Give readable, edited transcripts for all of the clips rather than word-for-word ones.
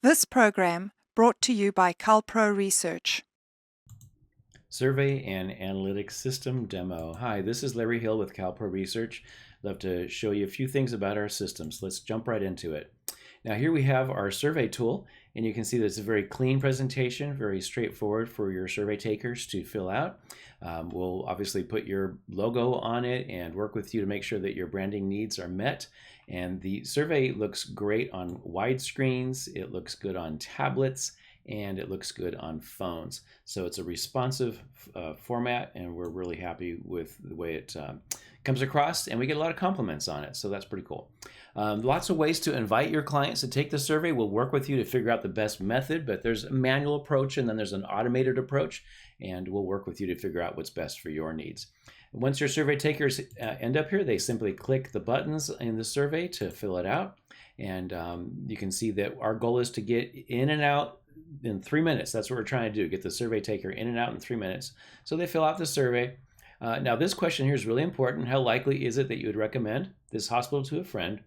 This program brought to you by CalPro Research. Survey and Analytics System Demo. Hi, this is Larry Hill with CalPro Research. I'd love to show you a few things about our systems. Let's jump right into it. Now here we have our survey tool, and you can see that it's a very clean presentation, very straightforward for your survey takers to fill out. We'll obviously put your logo on it and work with you to make sure that your branding needs are met. And the survey looks great on wide screens, it looks good on tablets, and it looks good on phones. So it's a responsive format, and we're really happy with the way it comes across, and we get a lot of compliments on it, so that's pretty cool. Lots of ways to invite your clients to take the survey. We'll work with you to figure out the best method, but there's a manual approach and then there's an automated approach, and we'll work with you to figure out what's best for your needs. Once your survey takers end up here, they simply click the buttons in the survey to fill it out, and you can see that our goal is to get in and out in 3 minutes. That's what we're trying to do, get the survey taker in and out in 3 minutes. So they fill out the survey. Now this question here is really important. How likely is it that you would recommend this hospital to a friend?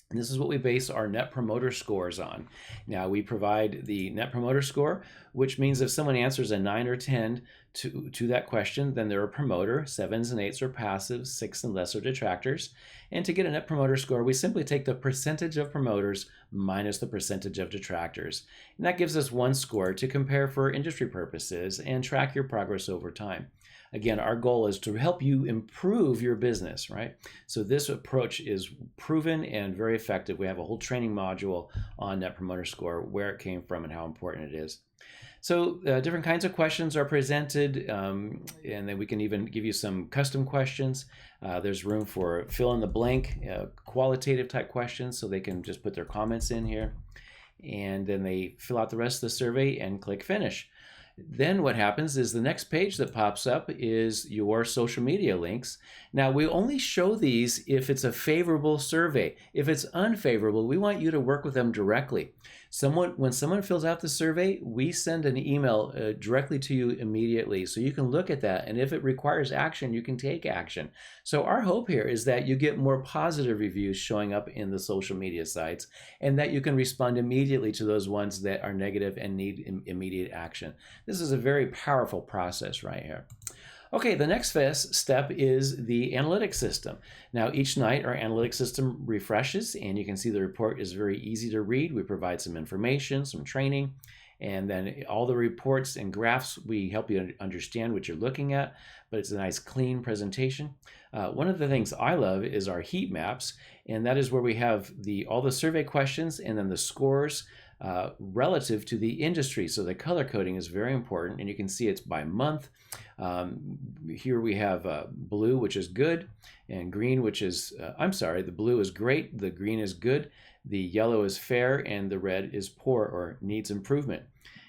And this is what we base our Net Promoter Scores on. Now we provide the Net Promoter Score, which means if someone answers a 9 or 10 to that question, then they're a promoter. 7s and 8s are passives, 6 and less are detractors. And to get a Net Promoter Score, we simply take the percentage of promoters minus the percentage of detractors. And that gives us one score to compare for industry purposes and track your progress over time. Again, our goal is to help you improve your business, right? So this approach is proven and very effective. We have a whole training module on Net Promoter Score, where it came from and how important it is. So different kinds of questions are presented, and then we can even give you some custom questions. There's room for fill in the blank, qualitative type questions, so they can just put their comments in here. And then they fill out the rest of the survey and click finish. Then what happens is the next page that pops up is your social media links. Now we only show these if it's a favorable survey. If it's unfavorable, we want you to work with them directly. When someone fills out the survey, we send an email directly to you immediately, so you can look at that, and if it requires action, you can take action. So our hope here is that you get more positive reviews showing up in the social media sites, and that you can respond immediately to those ones that are negative and need immediate action. This is a very powerful process right here. Okay, the next step is the analytics system. Now, each night our analytics system refreshes, and you can see the report is very easy to read. We provide some information, some training, and then all the reports and graphs, we help you understand what you're looking at, but it's a nice clean presentation. One of the things I love is our heat maps, and that is where we have all the survey questions and then the scores relative to the industry. So the color coding is very important, and you can see it's by month. Here we have blue, which is good, and green, which is, the blue is great, the green is good, the yellow is fair, and the red is poor or needs improvement.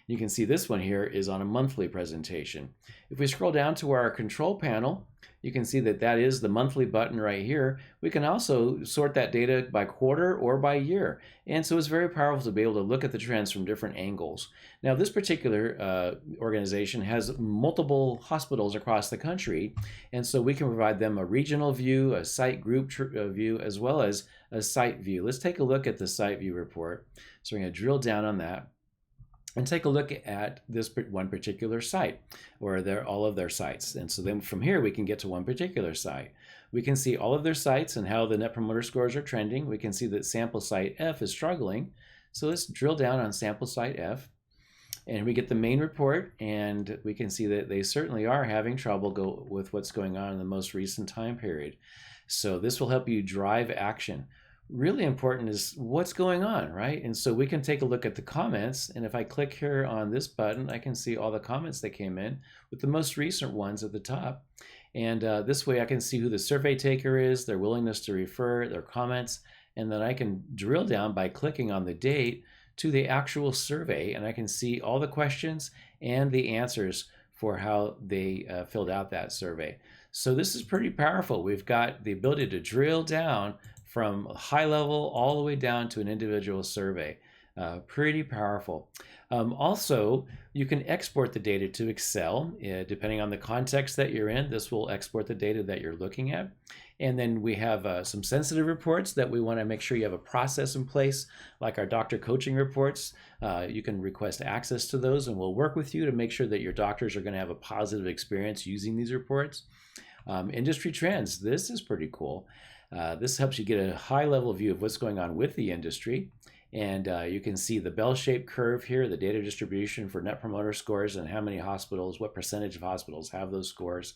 You can see this one here is on a monthly presentation. If we scroll down to our control panel, you can see that that is the monthly button right here. We can also sort that data by quarter or by year. And so it's very powerful to be able to look at the trends from different angles. Now, this particular organization has multiple hospitals across the country. And so we can provide them a regional view, a site group view, as well as a site view. Let's take a look at the site view report. So we're going to drill down on that and take a look at this one particular site, or all of their sites. And so then from here, we can get to one particular site. We can see all of their sites and how the Net Promoter Scores are trending. We can see that sample site F is struggling. So let's drill down on sample site F. And we get the main report, and we can see that they certainly are having trouble with what's going on in the most recent time period. So this will help you drive action. Really important is what's going on, right? And so we can take a look at the comments, and if I click here on this button, I can see all the comments that came in with the most recent ones at the top. And this way I can see who the survey taker is, their willingness to refer, their comments, and then I can drill down by clicking on the date to the actual survey, and I can see all the questions and the answers for how they filled out that survey. So this is pretty powerful. We've got the ability to drill down from high level all the way down to an individual survey. Pretty powerful. Also, you can export the data to Excel. Depending on the context that you're in, this will export the data that you're looking at. And then we have some sensitive reports that we want to make sure you have a process in place, like our doctor coaching reports. You can request access to those, and we'll work with you to make sure that your doctors are going to have a positive experience using these reports. Industry trends. This is pretty cool. This helps you get a high level view of what's going on with the industry. And you can see the bell-shaped curve here, the data distribution for net promoter scores and how many hospitals, what percentage of hospitals have those scores.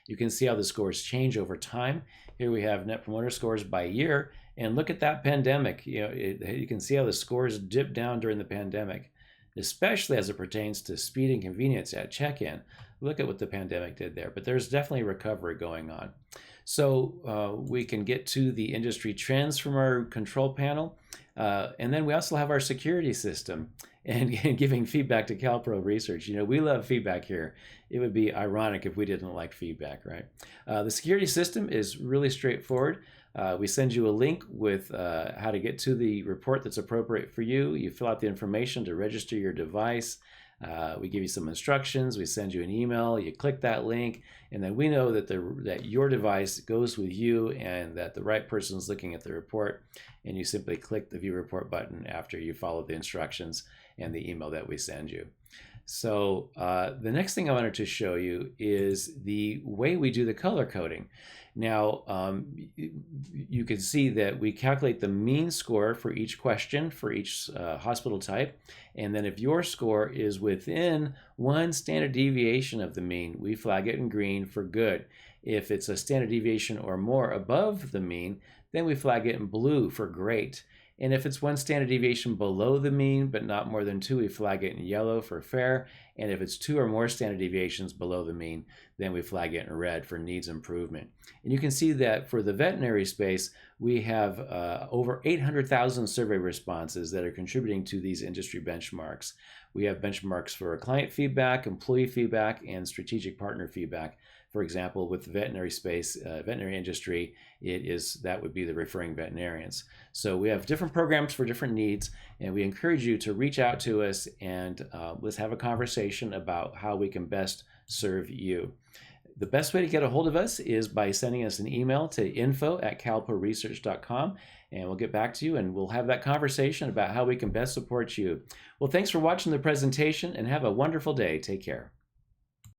You can see how the scores change over time. Here we have net promoter scores by year, and look at that pandemic. You can see how the scores dipped down during the pandemic, especially as it pertains to speed and convenience at check-in. Look at what the pandemic did there, but there's definitely recovery going on. So we can get to the industry trends from our control panel. And then we also have our security system and giving feedback to CalPro research. We love feedback here. It would be ironic if we didn't like feedback, right? The security system is really straightforward. We send you a link with how to get to the report that's appropriate for you. You fill out the information to register your device. We give you some instructions. We send you an email. You click that link, and then we know that your device goes with you and that the right person is looking at the report. And you simply click the View Report button after you follow the instructions and the email that we send you. So the next thing I wanted to show you is the way we do the color coding. Now, you can see that we calculate the mean score for each question for each hospital type. And then if your score is within one standard deviation of the mean, we flag it in green for good. If it's a standard deviation or more above the mean, then we flag it in blue for great. And if it's one standard deviation below the mean, but not more than 2, we flag it in yellow for fair. And if it's 2 or more standard deviations below the mean, then we flag it in red for needs improvement. And you can see that for the veterinary space, we have over 800,000 survey responses that are contributing to these industry benchmarks. We have benchmarks for client feedback, employee feedback, and strategic partner feedback. For example, with the veterinary space, veterinary industry, that would be the referring veterinarians. So we have different programs for different needs, and we encourage you to reach out to us and let's have a conversation about how we can best serve you. The best way to get a hold of us is by sending us an email to info@calproresearch.com, and we'll get back to you and we'll have that conversation about how we can best support you. Well, thanks for watching the presentation and have a wonderful day. Take care.